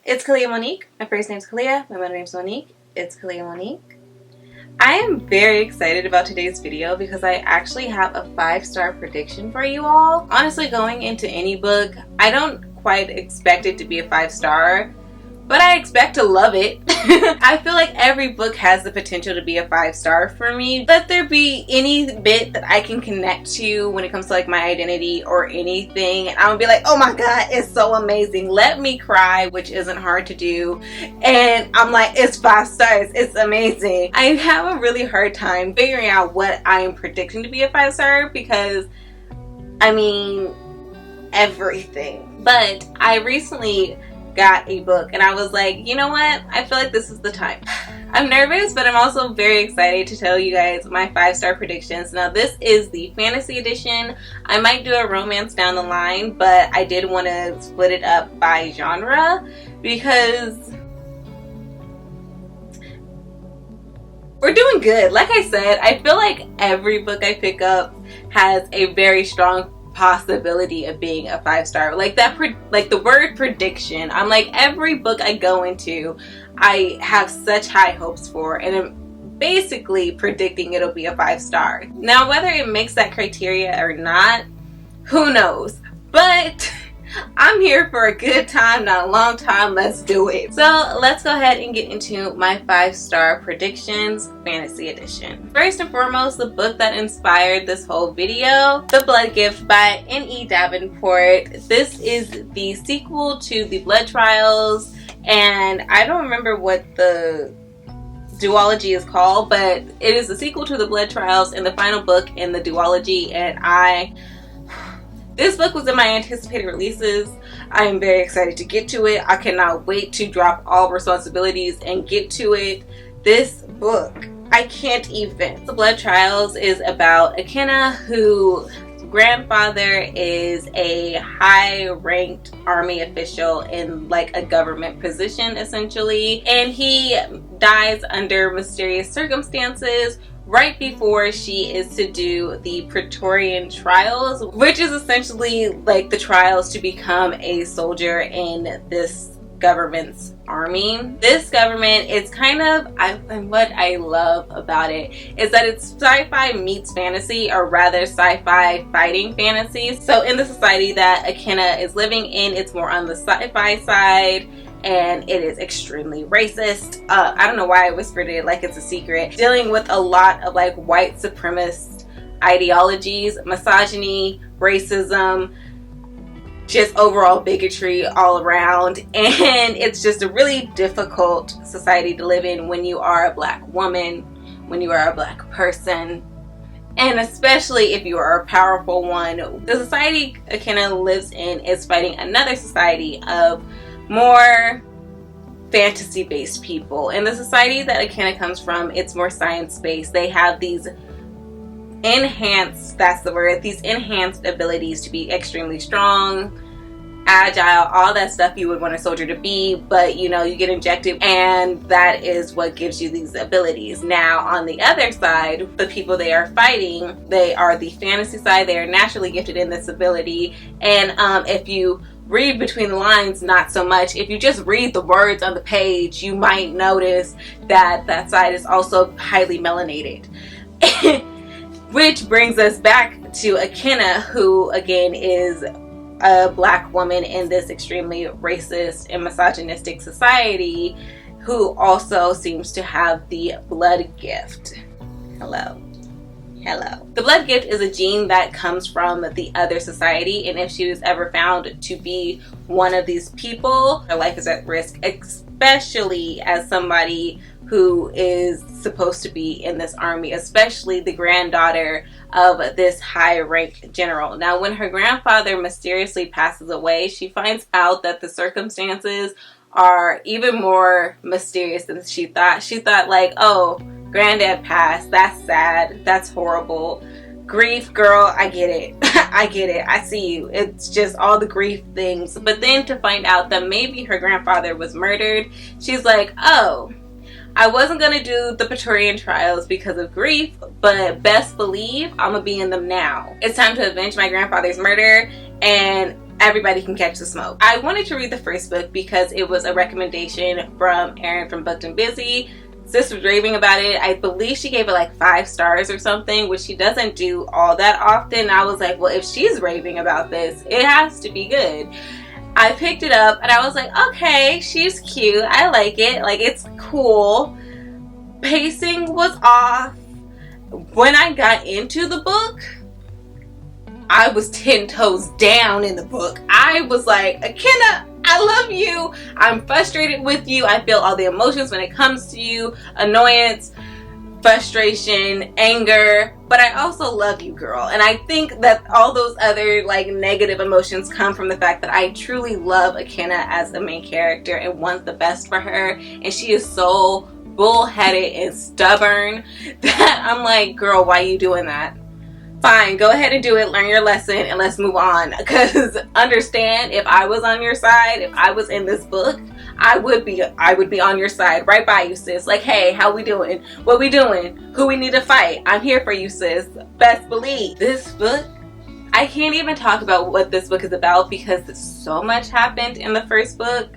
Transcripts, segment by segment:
It's Kalia Monique. My first name's Kalia. My middle name's Monique. It's Kalia Monique. I am very excited about today's video because I actually have a 5-star prediction for you all. Honestly, going into any book, I don't quite expect it to be a 5-star, but I expect to love it. I feel like every book has the potential to be a 5-star for me. Let there be any bit that I can connect to when it comes to like my identity or anything, and I'll be like, oh my god, it's so amazing. Let me cry, which isn't hard to do, and I'm like, it's 5 stars, it's amazing. I have a really hard time figuring out what I am predicting to be a 5-star because, I mean, everything. But I recently got a book and I was like, you know what, I feel like this is the time. I'm nervous, but I'm also very excited to tell you guys my 5-star predictions. Now this is the fantasy edition. I might do a romance down the line, but I did want to split it up by genre because we're doing good. Like I said, I feel like every book I pick up has a very strong possibility of being a 5-star. Like that, like the word prediction, I'm like, every book I go into I have such high hopes for, and I'm basically predicting it'll be a 5-star. Now whether it makes that criteria or not, who knows, but I'm here for a good time, not a long time. Let's do it. So let's go ahead and get into my 5-star predictions, fantasy edition. First and foremost, the book that inspired this whole video, The Blood Gift by N.E. Davenport. This is the sequel to The Blood Trials, and I don't remember what the duology is called, but it is the sequel to The Blood Trials and the final book in the duology, and this book was in my anticipated releases. I am very excited to get to it. I cannot wait to drop all responsibilities and get to it. This book, I can't even. The Blood Trials is about Akenna, whose grandfather is a high-ranked army official in like a government position essentially, and he dies under mysterious circumstances right before she is to do the Praetorian Trials, which is essentially like the trials to become a soldier in this government's army. This government is kind of, and what I love about it is that it's sci-fi meets fantasy, or rather sci-fi fighting fantasy. So in the society that Akenna is living in, it's more on the sci-fi side, and it is extremely racist. I don't know why I whispered it like it's a secret. Dealing with a lot of like white supremacist ideologies, misogyny, racism, just overall bigotry all around, and it's just a really difficult society to live in when you are a black woman, when you are a black person, and especially if you are a powerful one. The society Akenna lives in is fighting another society of more fantasy-based people, and the society that Akenna comes from, it's more science-based. They have these enhanced, that's the word, these enhanced abilities to be extremely strong, agile, all that stuff you would want a soldier to be, but you know, you get injected and that is what gives you these abilities. Now on the other side, the people they are fighting, they are the fantasy side. They are naturally gifted in this ability, and if you read between the lines, not so much. If you just read the words on the page, you might notice that that side is also highly melanated. Which brings us back to Akenna, who again is a black woman in this extremely racist and misogynistic society, who also seems to have the blood gift. Hello. The blood gift is a gene that comes from the other society, and if she was ever found to be one of these people, her life is at risk, especially as somebody who is supposed to be in this army, especially the granddaughter of this high-ranked general. Now, when her grandfather mysteriously passes away, she finds out that the circumstances are even more mysterious than she thought. She thought like, oh, granddad passed, that's sad, that's horrible. Grief, girl, I get it. I get it. I see you. It's just all the grief things. But then to find out that maybe her grandfather was murdered, she's like, oh, I wasn't going to do the Praetorian Trials because of grief, but best believe I'm going to be in them now. It's time to avenge my grandfather's murder, and everybody can catch the smoke. I wanted to read the first book because it was a recommendation from Erin from Booked and Busy. Sis was raving about it. I believe she gave it like 5 stars or something, which she doesn't do all that often. I was like, well, if she's raving about this, it has to be good. I picked it up and I was like, okay, she's cute. I like it. Like, it's cool. Pacing was off. When I got into the book, I was 10 toes down in the book. I was like, Akenna, I love you. I'm frustrated with you. I feel all the emotions when it comes to you. Annoyance, frustration, anger. But I also love you, girl. And I think that all those other like negative emotions come from the fact that I truly love Akenna as the main character and want the best for her. And she is so bullheaded and stubborn that I'm like, girl, why are you doing that? Fine, go ahead and do it, learn your lesson, and let's move on. Because understand, if I was on your side, if I was in this book, I would be on your side, right by you, sis. Like, hey, how we doing? What we doing? Who we need to fight? I'm here for you, sis. Best believe. This book, I can't even talk about what this book is about because so much happened in the first book.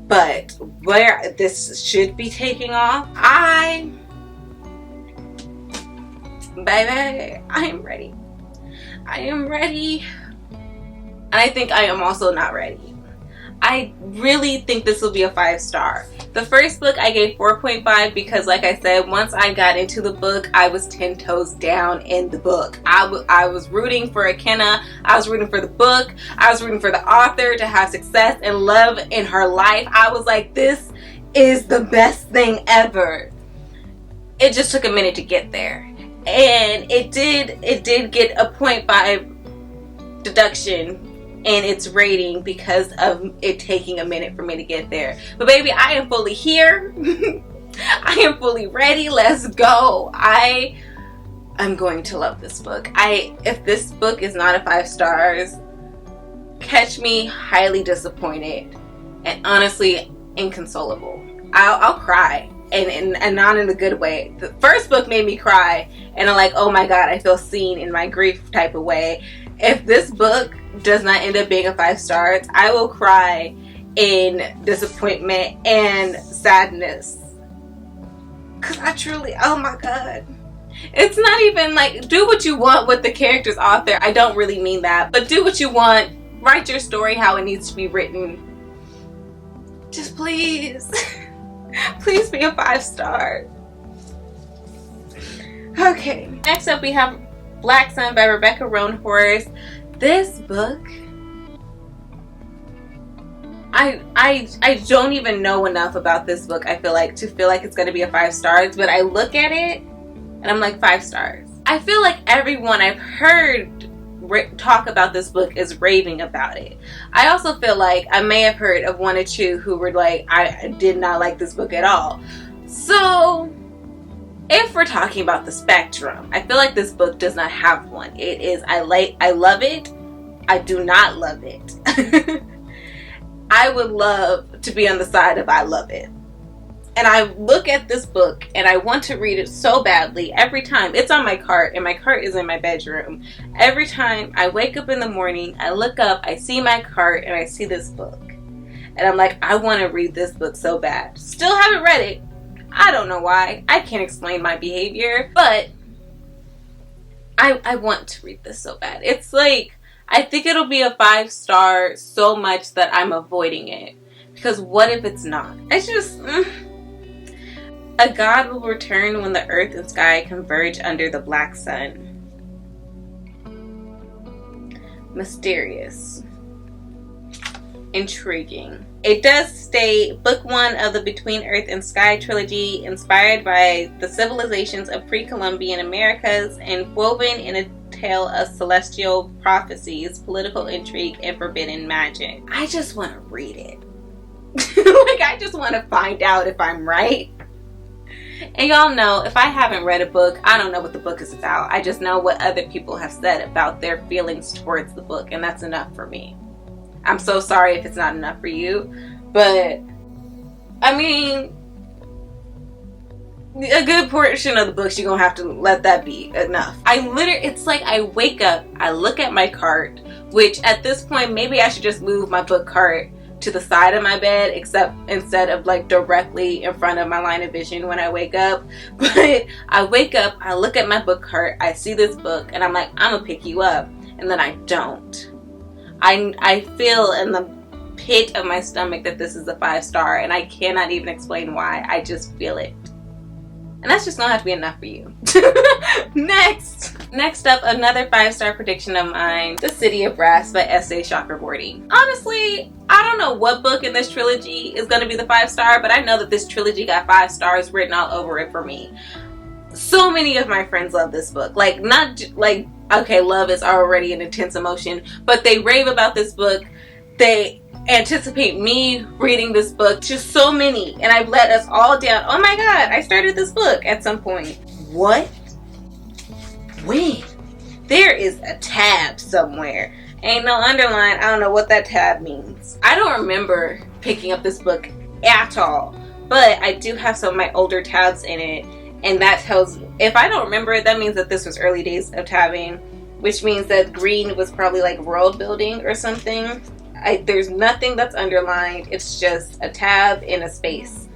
But where this should be taking off, baby, I am ready. I am ready. And I think I am also not ready. I really think this will be a 5-star. The first book I gave 4.5 because, like I said, once I got into the book, I was 10 toes down in the book. I was rooting for Akenna. I was rooting for the book. I was rooting for the author to have success and love in her life. I was like, this is the best thing ever. It just took a minute to get there. And it did get a 0.5 deduction in its rating because of it taking a minute for me to get there. But baby, I am fully here. I am fully ready. Let's go. I'm going to love this book. If this book is not a 5 stars, catch me highly disappointed and honestly inconsolable. I'll cry. And not in a good way. The first book made me cry and I'm like, oh my god, I feel seen in my grief type of way. If this book does not end up being a 5 stars, I will cry in disappointment and sadness. Cause I truly, oh my god. It's not even like, do what you want with the character's author. I don't really mean that, but do what you want. Write your story how it needs to be written. Just please. Please be a 5-star. Okay, next up we have Black Sun by Rebecca Roanhorse. This book, I don't even know enough about this book, I feel like, to feel like it's going to be a 5 stars, but I look at it and I'm like, 5 stars. I feel like everyone I've heard talk about this book is raving about it. I also feel like I may have heard of 1 or 2 who were like, I did not like this book at all. So if we're talking about the spectrum, I feel like this book does not have one. It is, I love it, I do not love it. I would love to be on the side of I love it. And I look at this book and I want to read it so badly every time. It's on my cart and my cart is in my bedroom. Every time I wake up in the morning, I look up, I see my cart and I see this book. And I'm like, I want to read this book so bad. Still haven't read it. I don't know why. I can't explain my behavior, but I want to read this so bad. It's like, I think it'll be a 5-star so much that I'm avoiding it. Because what if it's not? It's just... A god will return when the earth and sky converge under the black sun. Mysterious. Intriguing. It does state book 1 of the Between Earth and Sky trilogy, inspired by the civilizations of pre-Columbian Americas and woven in a tale of celestial prophecies, political intrigue, and forbidden magic. I just want to read it. Like, I just want to find out if I'm right. And y'all know, if I haven't read a book, I don't know what the book is about. I just know what other people have said about their feelings towards the book, and that's enough for me. I'm so sorry if it's not enough for you, but I mean, a good portion of the books you're gonna have to let that be enough. It's like I wake up, I look at my cart which at this point, maybe I should just move my book cart to the side of my bed, except instead of like directly in front of my line of vision when I wake up. But I wake up, I look at my book cart, I see this book, and I'm like, I'm gonna pick you up. And then I don't. I feel in the pit of my stomach that this is a 5-star, and I cannot even explain why. I just feel it. And that's just gonna have to be enough for you. Next up, another 5-star prediction of mine, The City of Brass by S.A. Chakraborty. Honestly, I don't know what book in this trilogy is gonna be the 5-star, but I know that this trilogy got 5 stars written all over it for me. So many of my friends love this book. Like, not like, okay, love is already an intense emotion, but they rave about this book. They anticipate me reading this book. Just so many, and I've let us all down. Oh my god, I started this book at some point. What? When? There is a tab somewhere. Ain't no underline. I don't know what that tab means. I don't remember picking up this book at all, but I do have some of my older tabs in it, and that tells, if I don't remember it, that means that this was early days of tabbing, which means that green was probably like world building or something. There's nothing that's underlined. It's just a tab in a space.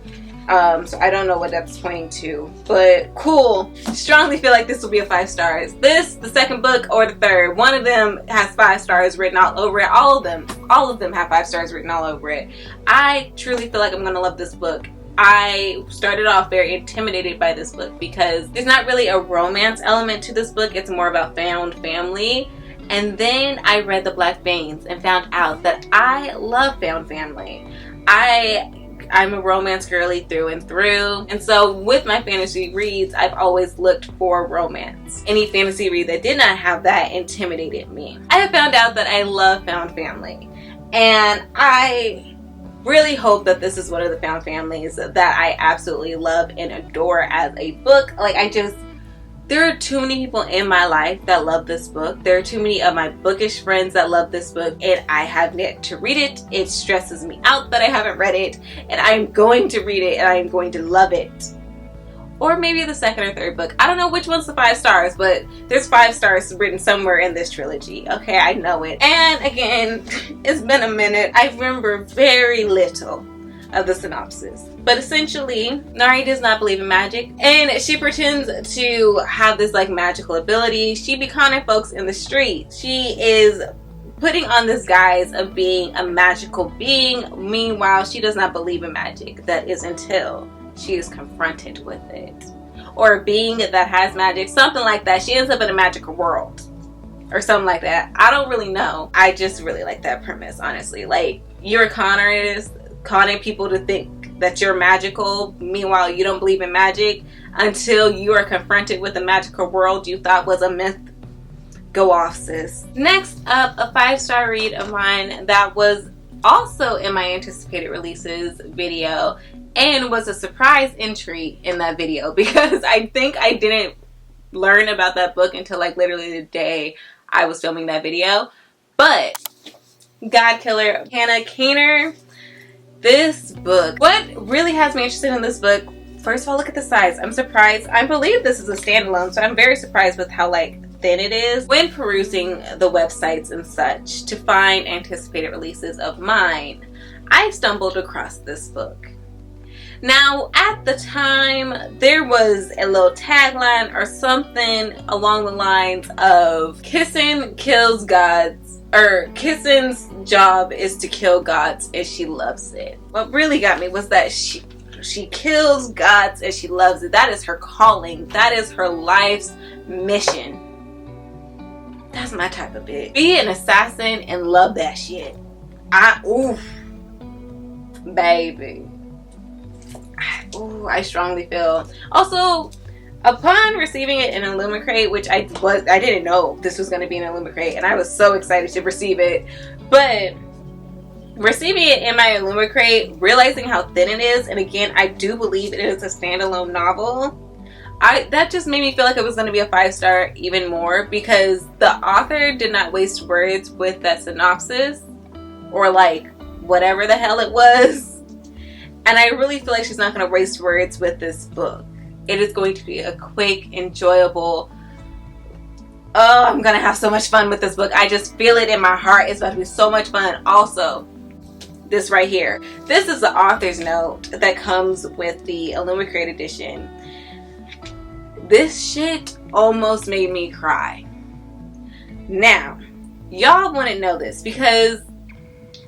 So I don't know what that's pointing to, but cool. Strongly feel like this will be a 5 stars. This, the second book, or the third. One of them has 5 stars written all over it. All of them have 5 stars written all over it. I truly feel like I'm gonna love this book. I started off very intimidated by this book because there's not really a romance element to this book. It's more about found family. And then I read The Black Veins and found out that I love found family. I'm a romance girly through and through. And so with my fantasy reads, I've always looked for romance. Any fantasy read that did not have that intimidated me. I have found out that I love found family. And I really hope that this is one of the found families that I absolutely love and adore as a book. Like, there are too many people in my life that love this book. There are too many of my bookish friends that love this book, and I have yet to read it. It stresses me out that I haven't read it, and I'm going to read it, and I'm going to love it. Or maybe the second or third book. I don't know which one's the 5 stars, but there's 5 stars written somewhere in this trilogy. Okay, I know it. And again, it's been a minute. I remember very little of the synopsis. But essentially, Nari does not believe in magic, and she pretends to have this like magical ability. She be conning folks in the street. She is putting on this guise of being a magical being. Meanwhile, she does not believe in magic. That is until she is confronted with it. Or a being that has magic, something like that. She ends up in a magical world or something like that. I don't really know. I just really like that premise, honestly. Like, you're a con artist, conning people to think that you're magical. Meanwhile, you don't believe in magic until you are confronted with a magical world you thought was a myth. Go off, sis. Next up, a 5-star read of mine that was also in my anticipated releases video and was a surprise entry in that video because I think I didn't learn about that book until like literally the day I was filming that video. But God Killer, Hannah Kaner. This book, what really has me interested in this book, first of all, look at the size. I'm surprised. I believe this is a standalone, so I'm very surprised with how like thin it is. When perusing the websites and such to find anticipated releases of mine, I stumbled across this book. Now, at the time, there was a little tagline or something along the lines of kissing kills gods, or kissing's job is to kill gods and she loves it. What really got me was that she kills gods and she loves it. That is her calling. That is her life's mission. That's my type of bitch. Be an assassin and love that shit. Oof. Baby. Ooh, I strongly feel. Also, upon receiving it in an Illumicrate, which I didn't know this was going to be an Illumicrate, and I was so excited to receive it. But receiving it in my Illumicrate, realizing how thin it is, and again, I do believe it is a standalone novel. That just made me feel like it was going to be a 5-star even more, because the author did not waste words with that synopsis or like whatever the hell it was. And I really feel like she's not going to waste words with this book. It is going to be a quick, enjoyable Oh, I'm gonna have so much fun with this book. I just feel it in my heart. It's about to be so much fun. Also, this right here. This is the author's note that comes with the Illumicrate edition. This shit almost made me cry. Now, y'all wouldn't know this because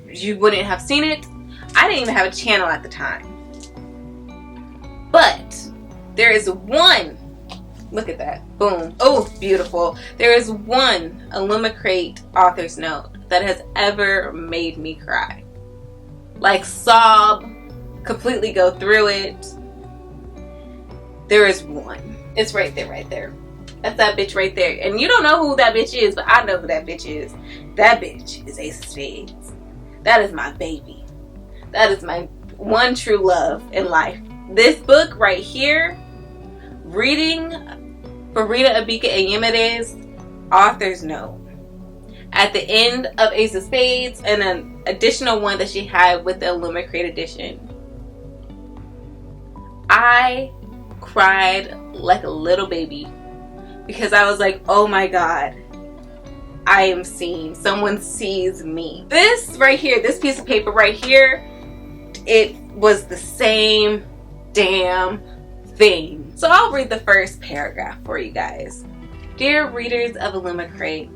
you wouldn't have seen it. I didn't even have a channel at the time. But there is one, look at that, boom, oh, beautiful. There is one Illumicrate author's note that has ever made me cry. Like sob, completely go through it. There is one. It's right there, right there. That's that bitch right there. And you don't know who that bitch is, but I know who that bitch is. That bitch is Ace of Spades. That is my baby. That is my one true love in life. This book right here, reading Farida Abika Ayimide's author's note at the end of Ace of Spades, and an additional one that she had with the Illumicrate edition. I cried like a little baby because I was like, oh my god, I am seen. Someone sees me. This right here, this piece of paper right here, it was the same damn thing. So I'll read the first paragraph for you guys. Dear readers of Illumicrate,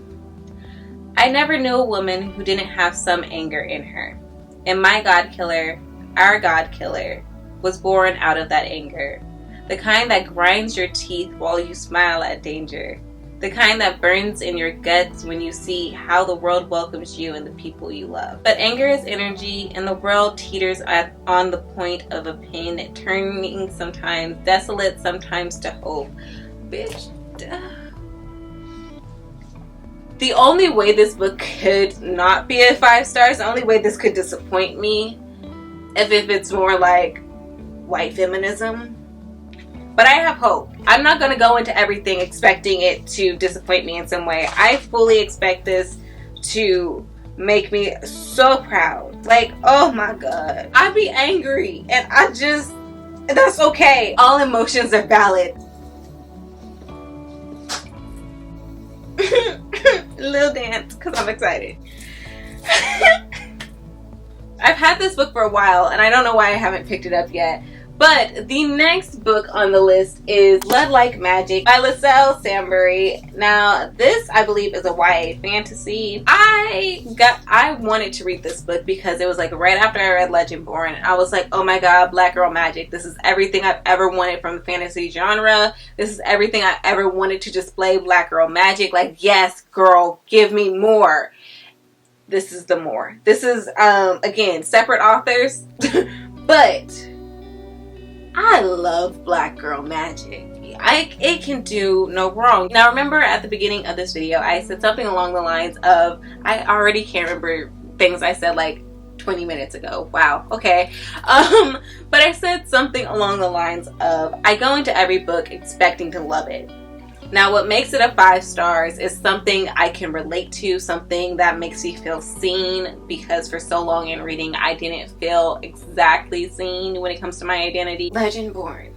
I never knew a woman who didn't have some anger in her. And my God Killer, our God Killer, was born out of that anger. The kind that grinds your teeth while you smile at danger. The kind that burns in your guts when you see how the world welcomes you and the people you love. But anger is energy, and the world teeters on the point of a pin, turning sometimes desolate, sometimes to hope. Bitch. The only way this book could not be a 5 stars, the only way this could disappoint me, if it's more like white feminism. But I have hope. I'm not going to go into everything expecting it to disappoint me in some way. I fully expect this to make me so proud. Like, oh my god. I'd be angry, and that's okay. All emotions are valid. Little dance, because I'm excited. I've had this book for a while, and I don't know why I haven't picked it up yet. But the next book on the list is Blood Like Magic by Lascelles Sambury. Now, this, I believe, is a YA fantasy. I wanted to read this book because it was like right after I read Legendborn. I was like, oh my god, Black Girl Magic. This is everything I've ever wanted from the fantasy genre. This is everything I ever wanted to display Black Girl Magic. Like, yes, girl, give me more. This is the more. This is, again, separate authors. But I love Black Girl Magic. It can do no wrong. Now, remember at the beginning of this video, I said something along the lines of, I already can't remember things I said like 20 minutes ago. Wow, okay. But I said something along the lines of, I go into every book expecting to love it. Now, what makes it a 5 stars is something I can relate to, something that makes me feel seen, because for so long in reading, I didn't feel exactly seen when it comes to my identity. Legendborn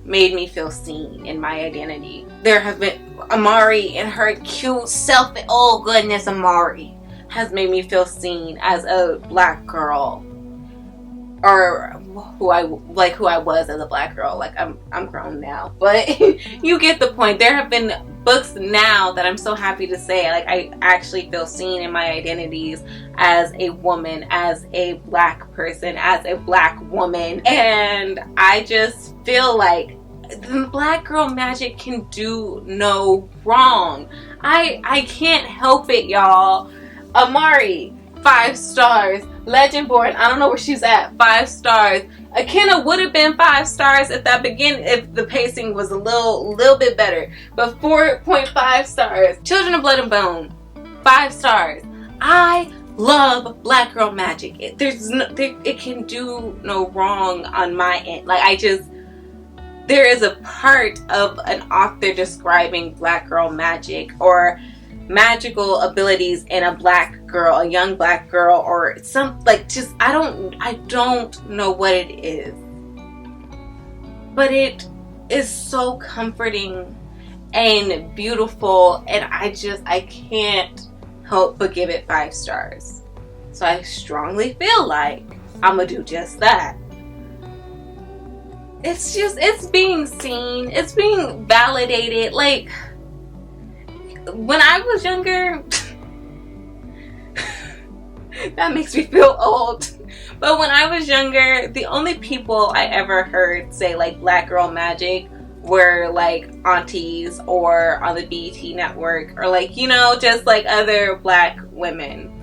made me feel seen in my identity. There have been Amari and her cute self. Oh goodness, Amari has made me feel seen as a black girl, or who I was as a black girl. Like, I'm grown now, but you get the point. There have been books now that I'm so happy to say, like, I actually feel seen in my identities as a woman, as a black person, as a black woman, and I just feel like Black Girl Magic can do no wrong. I can't help it, y'all. Amari, 5 stars. Legendborn, I don't know where she's at, 5 stars. Akenna would have been 5 stars at that beginning if the pacing was a little bit better, but 4.5 stars. Children of Blood and Bone, 5 stars. I love Black Girl Magic. It can do no wrong on my end. Like, there is a part of an author describing Black Girl Magic or magical abilities in a black girl, a young black girl, or some, like, just, I don't know what it is, but it is so comforting and beautiful, and I can't help but give it 5 stars. So I strongly feel like I'm gonna do just that. It's being seen, it's being validated. Like, when I was younger, that makes me feel old. But when I was younger, the only people I ever heard say like Black Girl Magic were like aunties or on the BET network, or like, you know, just like other Black women.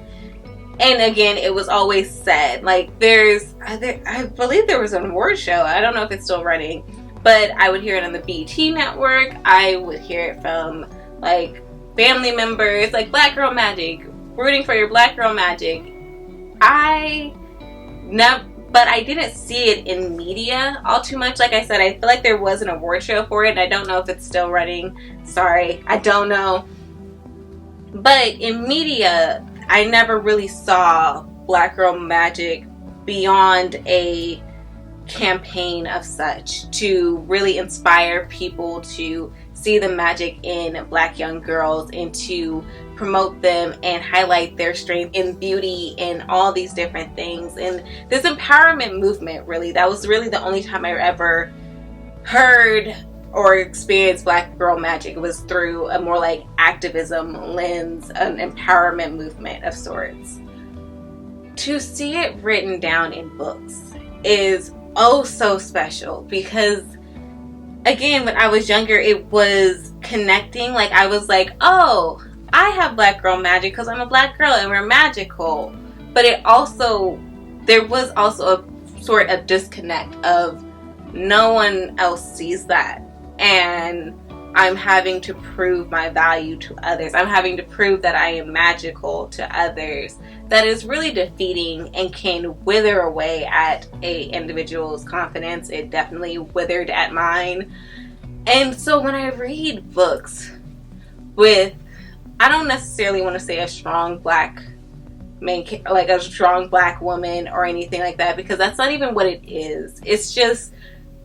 And again, it was always said, like, I believe there was an award show, I don't know if it's still running, but I would hear it on the BET network, I would hear it from like family members, like Black Girl Magic, rooting for your Black Girl Magic. But I didn't see it in media all too much. Like I said, I feel like there was an award show for it, and I don't know if it's still running. Sorry, I don't know. But in media, I never really saw Black Girl Magic beyond a campaign of such to really inspire people to see the magic in Black young girls and to promote them and highlight their strength in beauty and all these different things. And this empowerment movement, really, that was really the only time I ever heard or experienced Black Girl Magic. It was through a more like activism lens, an empowerment movement of sorts. To see it written down in books is oh so special, because again, when I was younger, it was connecting. Like, I was like, oh, I have Black Girl Magic because I'm a Black girl and we're magical. But there was also a sort of disconnect of no one else sees that. And I'm having to prove my value to others. I'm having to prove that I am magical to others. That is really defeating and can wither away at an individual's confidence. It definitely withered at mine. And so when I read books with, I don't necessarily want to say a strong Black like a strong Black woman or anything like that, because that's not even what it is. It's just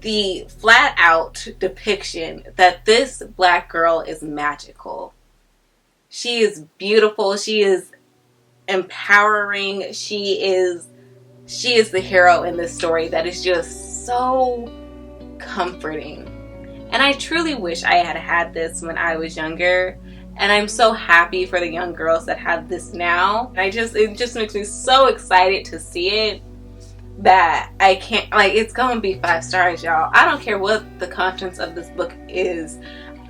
the flat out depiction that this Black girl is magical. She is beautiful. She is empowering. She is the hero in this story that is just so comforting. And I truly wish I had had this when I was younger. And I'm so happy for the young girls that have this now. It just makes me so excited to see it, that I can't, like, it's gonna be 5 stars, y'all. I don't care what the contents of this book is.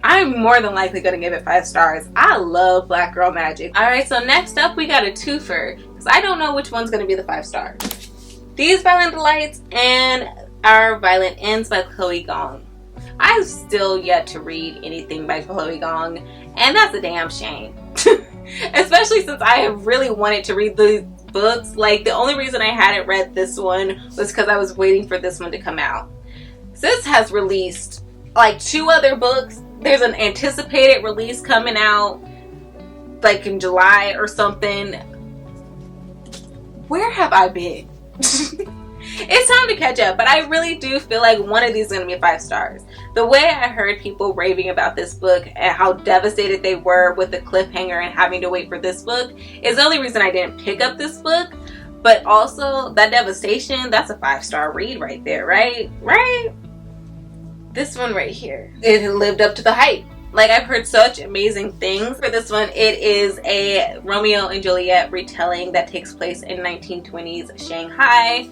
I'm more than likely gonna give it 5 stars. I love Black Girl Magic. Alright, so next up we got a twofer, because I don't know which one's gonna be the 5 stars. These Violent Delights and Our Violent Ends by Chloe Gong. I've still yet to read anything by Chloe Gong, and that's a damn shame. Especially since I have really wanted to read these books. Like, the only reason I hadn't read this one was because I was waiting for this one to come out. Sis has released like 2 other books. There's an anticipated release coming out like in July or something. Where have I been? It's time to catch up, but I really do feel like one of these is going to be 5 stars. The way I heard people raving about this book and how devastated they were with the cliffhanger and having to wait for this book is the only reason I didn't pick up this book. But also, that devastation, that's a 5-star read right there, right? Right? This one right here, it lived up to the hype. Like, I've heard such amazing things for this one. It is a Romeo and Juliet retelling that takes place in 1920s Shanghai.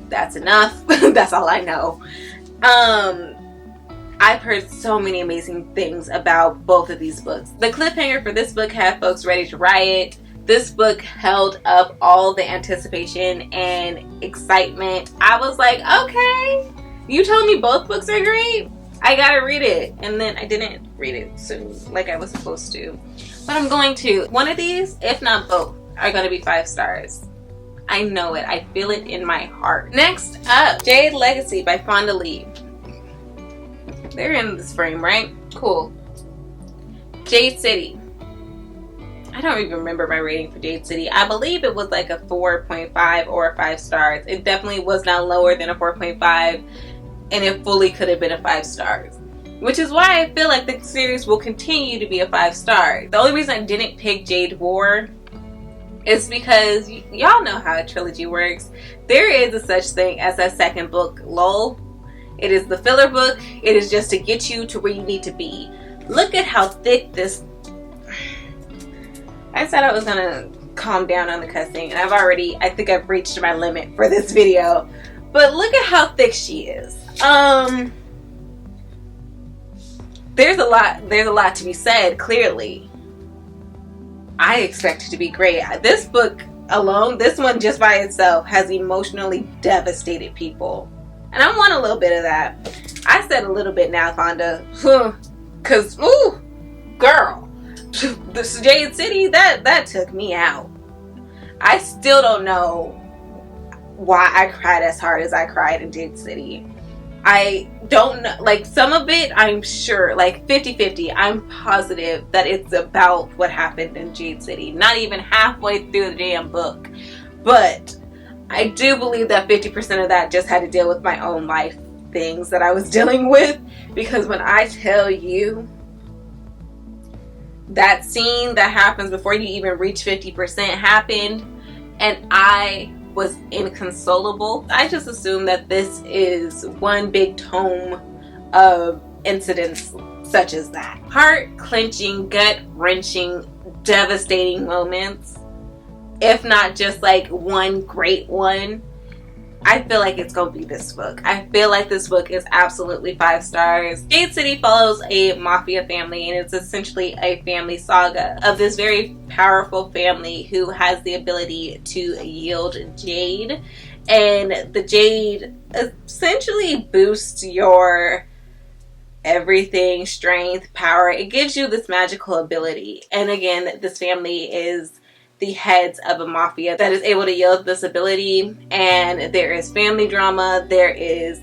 That's enough. That's all I know. I've heard so many amazing things about both of these books. The cliffhanger for this book had folks ready to riot. This book held up all the anticipation and excitement. I was like, okay, you told me both books are great? I gotta read it. And then I didn't read it soon like I was supposed to. But I'm going to. One of these, if not both, are going to be 5 stars. I know it. I feel it in my heart. Next up, Jade Legacy by Fonda Lee. They're in this frame, right? Cool. Jade City. I don't even remember my rating for Jade City. I believe it was like a 4.5 or 5 stars. It definitely was not lower than a 4.5, and it fully could have been a 5 stars. which is why I feel like the series will continue to be a 5-star. The only reason I didn't pick Jade War is because y'all know how a trilogy works. There is a such thing as a second book lull. It is the filler book. It is just to get you to where you need to be. Look at how thick this... I said I was gonna calm down on the cussing, and I think I've reached my limit for this video. But look at how thick she is. There's a lot to be said, clearly. I expect it to be great. This book alone, this one just by itself, has emotionally devastated people. And I want a little bit of that. I said a little bit now, Fonda. Cause, ooh, girl. This Jade City, that took me out. I still don't know why I cried as hard as I cried in Jade City. I don't know, like, some of it I'm sure, like 50-50, I'm positive that it's about what happened in Jade City. Not even halfway through the damn book. But I do believe that 50% of that just had to deal with my own life things that I was dealing with. Because when I tell you that scene that happens before you even reach 50% happened, and I was inconsolable. I just assume that this is one big tome of incidents such as that. Heart-clenching, gut-wrenching, devastating moments. If not just like one great one. I feel like it's gonna be this book. I feel like this book is absolutely 5 stars. Jade City follows a mafia family, and it's essentially a family saga of this very powerful family who has the ability to yield jade. And the jade essentially boosts your everything, strength, power. It gives you this magical ability. And again, this family is the heads of a mafia that is able to yield this ability, and there is family drama, there is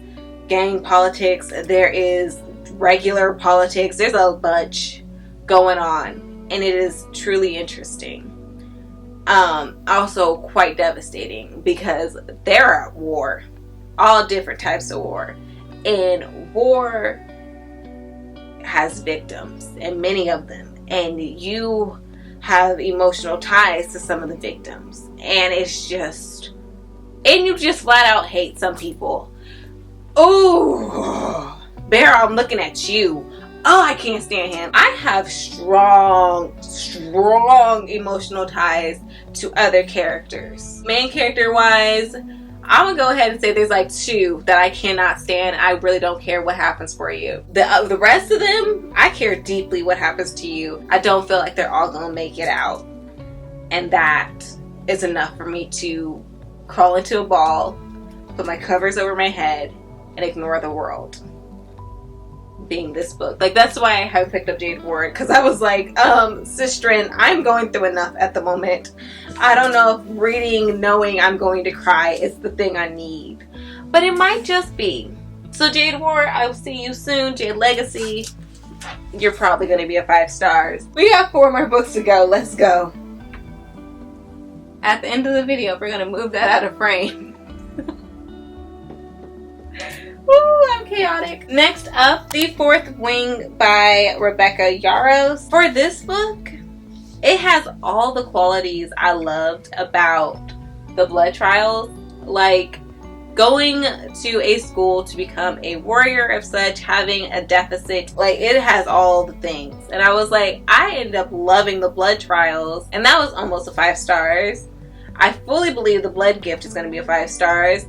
gang politics, there is regular politics, there's a bunch going on, and it is truly interesting. Also quite devastating because they're at war, all different types of war, and war has victims, and many of them, and you have emotional ties to some of the victims, and it's just, and you just flat out hate some people. Ooh, Bear, I'm looking at you. Oh, I can't stand him. I have strong emotional ties to other characters. Main character wise, I'm gonna go ahead and say there's like 2 that I cannot stand. I really don't care what happens for you. The rest of them, I care deeply what happens to you. I don't feel like they're all gonna make it out. And that is enough for me to crawl into a ball, put my covers over my head, and ignore the world. Being this book. Like, that's why I haven't picked up Jade Ward, because I was like, Sistren, I'm going through enough at the moment. I don't know if reading, knowing I'm going to cry is the thing I need. But it might just be. So Jade Ward, I will see you soon. Jade Legacy, you're probably going to be a 5 stars. We got 4 more books to go. Let's go. At the end of the video, we're going to move that out of frame. Woo, I'm chaotic. Next up, The Fourth Wing by Rebecca Yarros. For this book, it has all the qualities I loved about the blood trials. Like going to a school to become a warrior of such, having a deficit. Like, it has all the things. And I was like, I ended up loving the blood trials. And that was almost a 5 stars. I fully believe the blood gift is going to be a 5 stars.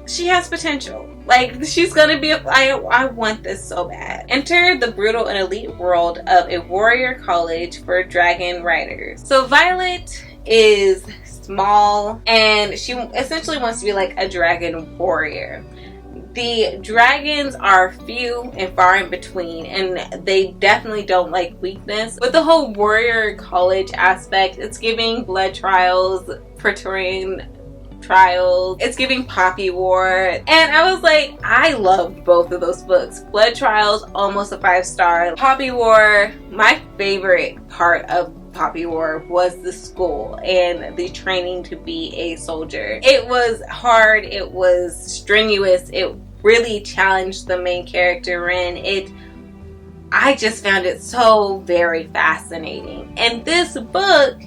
She has potential. Like, she's gonna be I want this so bad. Enter the brutal and elite world of a warrior college for dragon riders. So Violet is small, and she essentially wants to be like a dragon warrior. The dragons are few and far in between, and they definitely don't like weakness. With the whole warrior college aspect, it's giving blood trials, Praetorian trials, it's giving Poppy War, and I was like, I loved both of those books. Blood Trials, almost a 5 star. Poppy War, my favorite part of Poppy War was the school and the training to be a soldier. It was hard, it was strenuous, it really challenged the main character in. I just found it so very fascinating. And this book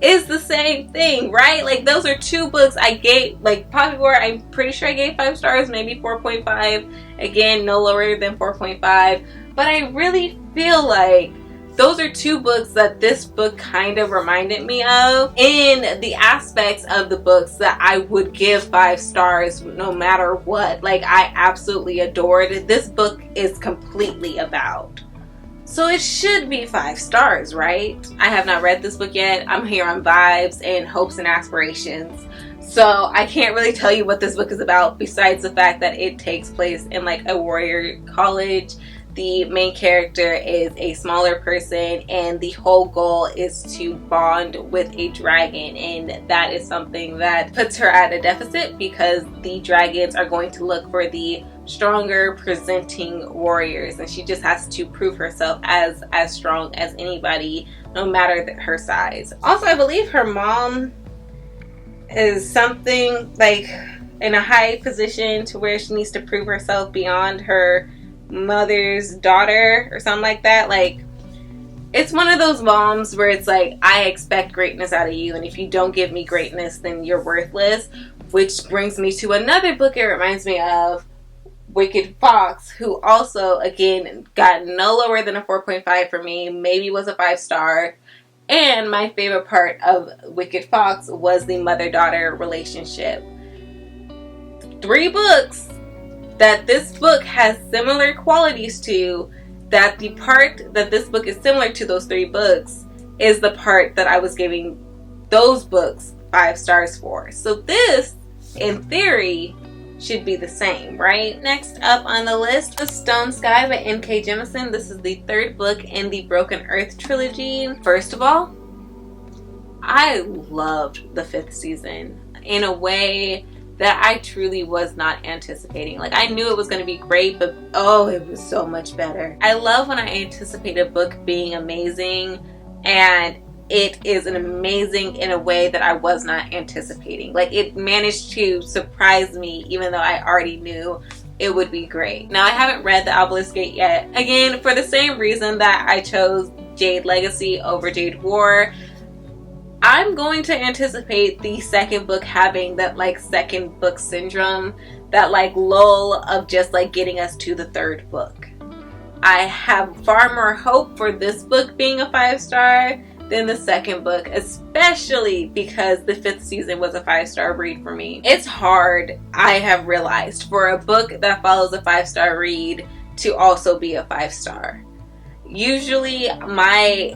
is the same thing, right? Like, those are two books I gave, like, Poppy War, I'm pretty sure I gave 5 stars, maybe 4.5. Again, no lower than 4.5. But I really feel like those are two books that this book kind of reminded me of in the aspects of the books that I would give 5 stars no matter what. Like, I absolutely adored it. This book is completely about. So it should be 5 stars, right? I have not read this book yet. I'm here on vibes and hopes and aspirations. So I can't really tell you what this book is about besides the fact that it takes place in like a warrior college. The main character is a smaller person and the whole goal is to bond with a dragon, and that is something that puts her at a deficit because the dragons are going to look for the stronger presenting warriors, and she just has to prove herself as strong as anybody, no matter her size. Also, I believe her mom is something like in a high position to where she needs to prove herself beyond her mother's daughter or something like that. Like, it's one of those moms where it's like, I expect greatness out of you, and if you don't give me greatness, then you're worthless. Which brings me to another book it reminds me of, Wicked Fox, who also, again, got no lower than a 4.5 for me, maybe was a 5 star. And my favorite part of Wicked Fox was the mother-daughter relationship. 3 books that this book has similar qualities to, that the part that this book is similar to those 3 books is the part that I was giving those books 5 stars for. So this, in theory, should be the same, right? Next up on the list, The Stone Sky by N.K. Jemisin. This is the 3rd book in the Broken Earth trilogy. First of all, I loved the 5th season in a way that I truly was not anticipating. Like, I knew it was going to be great, but oh, it was so much better. I love when I anticipate a book being amazing and it is an amazing in a way that I was not anticipating. Like, it managed to surprise me even though I already knew it would be great. Now, I haven't read The Obelisk Gate yet. Again, for the same reason that I chose Jade Legacy over Jade War. I'm going to anticipate the second book having that like second book syndrome, that like lull of just like getting us to the 3rd book. I have far more hope for this book being a 5 star than the second book, especially because the 5th season was a 5 star read for me. It's hard, I have realized, for a book that follows a 5 star read to also be a 5 star. Usually my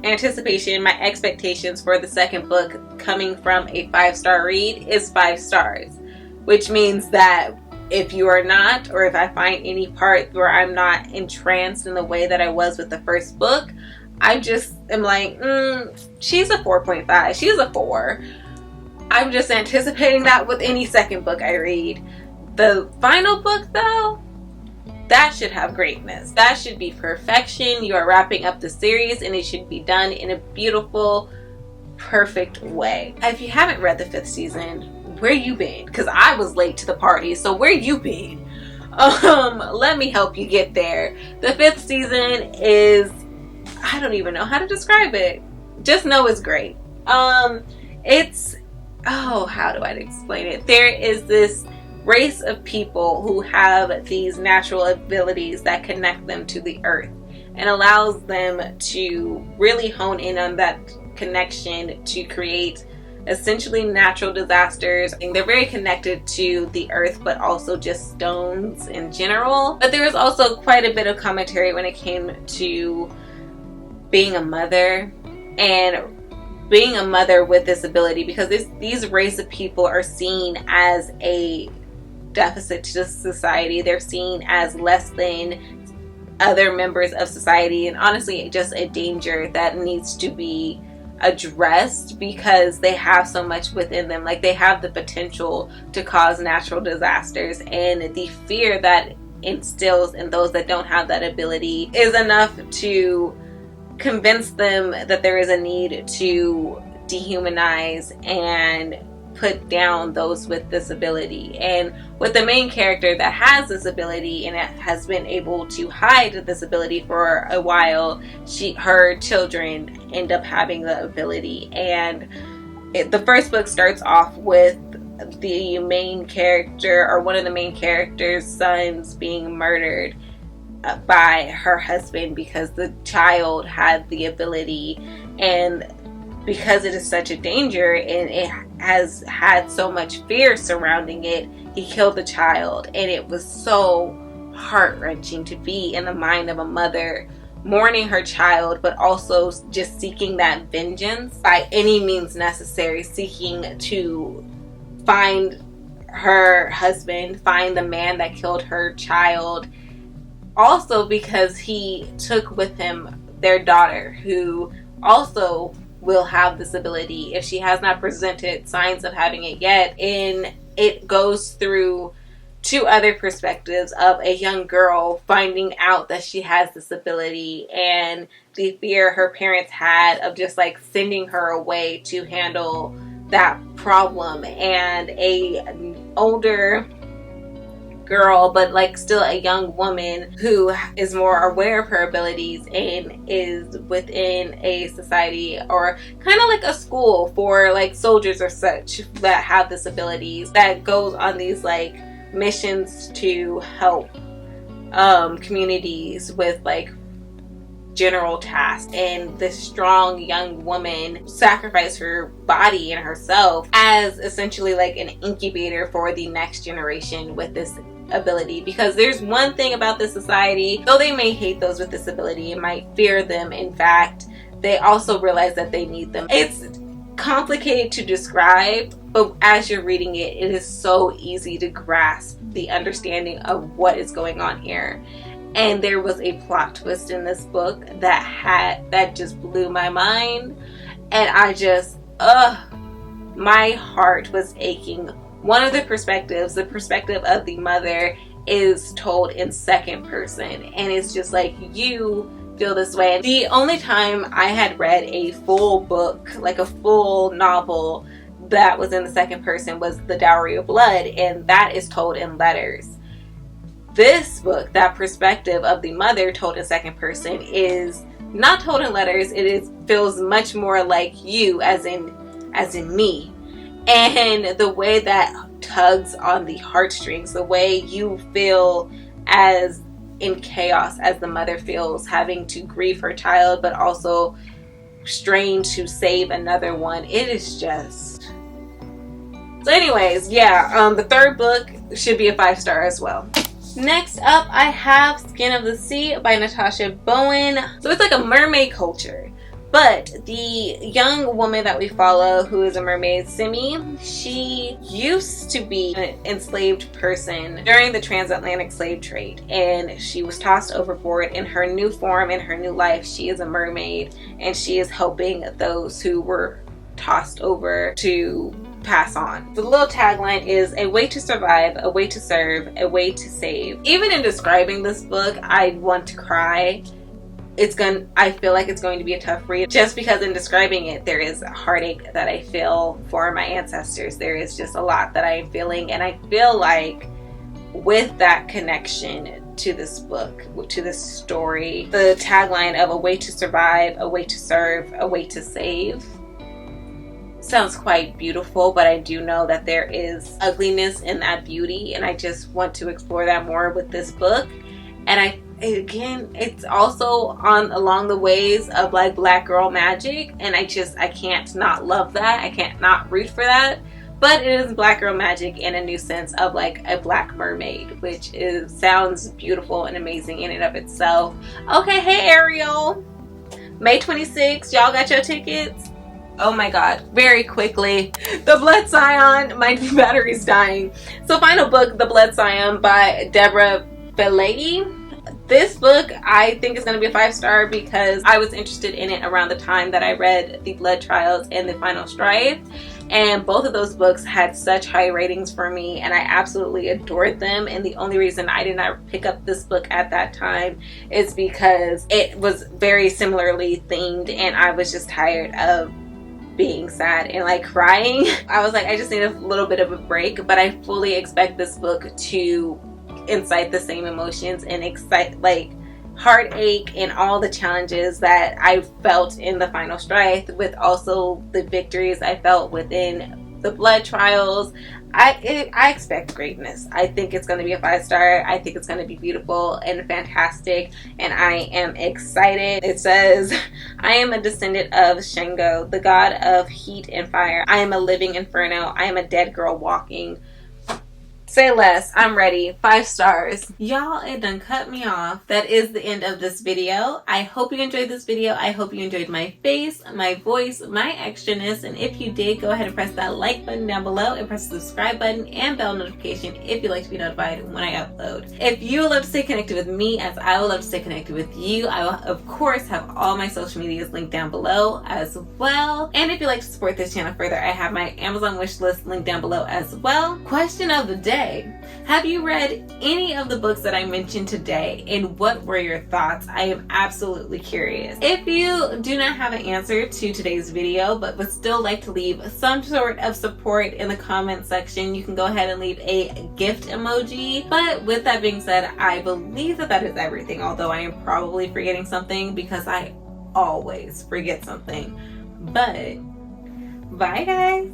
anticipation, my expectations for the second book coming from a 5 star read is 5 stars, which means that if you are not, or if I find any part where I'm not entranced in the way that I was with the first book, I just am like, she's a 4.5, she's a 4. I'm just anticipating that with any second book I read. The final book, though, that should have greatness. That should be perfection. You are wrapping up the series and it should be done in a beautiful, perfect way. If you haven't read the 5th season, where you been? Because I was late to the party, so where you been? Let me help you get there. The 5th season is, I don't even know how to describe it. Just know it's great. How do I explain it? There is this race of people who have these natural abilities that connect them to the earth and allows them to really hone in on that connection to create essentially natural disasters. And they're very connected to the earth, but also just stones in general. But there was also quite a bit of commentary when it came to being a mother and being a mother with this ability, because these race of people are seen as a deficit to society. They're seen as less than other members of society, and honestly just a danger that needs to be addressed because they have so much within them. Like, they have the potential to cause natural disasters, and the fear that instills in those that don't have that ability is enough to convince them that there is a need to dehumanize and put down those with disability. And with the main character that has this ability and has been able to hide this ability for a while, her children end up having the ability. And the first book starts off with the main character, or one of the main character's sons, being murdered by her husband because the child had the ability, and because it is such a danger and it has had so much fear surrounding it, he killed the child. And it was so heart-wrenching to be in the mind of a mother, mourning her child, but also just seeking that vengeance by any means necessary, seeking to find her husband, find the man that killed her child. Also because he took with him their daughter, who also will have this ability if she has not presented signs of having it yet. And it goes through two other perspectives of a young girl finding out that she has this ability, and the fear her parents had of just like sending her away to handle that problem, and a older girl, but like still a young woman, who is more aware of her abilities and is within a society, or kind of like a school for like soldiers or such that have disabilities, that goes on these like missions to help communities with like general tasks. And this strong young woman sacrificed her body and herself as essentially like an incubator for the next generation with this ability. Because there's one thing about this society, though they may hate those with disability and might fear them, in fact they also realize that they need them. It's complicated to describe, but as you're reading it, it is so easy to grasp the understanding of what is going on here. And there was a plot twist in this book that just blew my mind, and I just my heart was aching. One of the perspectives, the perspective of the mother, is told in second person, and it's just like, you feel this way. The only time I had read a full book, like a full novel that was in the second person, was The Dowry of Blood, and that is told in letters. This book, that perspective of the mother told in second person, is not told in letters. It feels much more like you, as in me. And the way that tugs on the heartstrings, the way you feel as in chaos as the mother feels, having to grieve her child, but also strain to save another one. It is just... So anyways, yeah, the third book should be a 5-star as well. Next up, I have Skin of the Sea by Natasha Bowen. So it's like a mermaid culture. But the young woman that we follow, who is a mermaid, Simi, she used to be an enslaved person during the transatlantic slave trade, and she was tossed overboard. In her new form, in her new life, she is a mermaid, and she is helping those who were tossed over to pass on. The little tagline is a way to survive, a way to serve, a way to save. Even in describing this book, I want to cry. I feel like it's going to be a tough read, just because in describing it, there is a heartache that I feel for my ancestors. There is just a lot that I am feeling, and I feel like with that connection to this book, to this story, the tagline of a way to survive, a way to serve, a way to save sounds quite beautiful, but I do know that there is ugliness in that beauty, and I just want to explore that more with this book. And it's also along the ways of like Black girl magic, and I can't not love that. I can't not root for that. But it is Black girl magic in a new sense of like a black mermaid, which sounds beautiful and amazing in and of itself. Okay, hey Ariel, May 26th, y'all got your tickets? Oh my god, very quickly, The Blood Scion, my battery's dying. So final book, The Blood Scion by Deborah Fellady. This book I think is going to be a 5-star because I was interested in it around the time that I read The Blood Trials and The Final Strife, and both of those books had such high ratings for me, and I absolutely adored them. And the only reason I did not pick up this book at that time is because it was very similarly themed, and I was just tired of being sad and like crying. I was like, I just need a little bit of a break, but I fully expect this book to incite the same emotions and excite, like, heartache and all the challenges that I felt in the final strife, with also the victories I felt within the blood trials. I expect greatness. I think it's going to be a 5-star. I think it's going to be beautiful and fantastic, and I am excited. It says, I am a descendant of Shango, the god of heat and fire. I am a living inferno. I am a dead girl walking. Say less. I'm ready. 5 stars. Y'all, it done cut me off. That is the end of this video. I hope you enjoyed this video. I hope you enjoyed my face, my voice, my extraness. And if you did, go ahead and press that like button down below and press the subscribe button and bell notification if you'd like to be notified when I upload. If you would love to stay connected with me, as I would love to stay connected with you, I will of course have all my social medias linked down below as well. And if you'd like to support this channel further, I have my Amazon wish list linked down below as well. Question of the day. Have you read any of the books that I mentioned today, and what were your thoughts? I am absolutely curious. If you do not have an answer to today's video but would still like to leave some sort of support in the comment section, you can go ahead and leave a gift emoji. But with that being said, I believe that is everything, although I am probably forgetting something because I always forget something. But bye guys.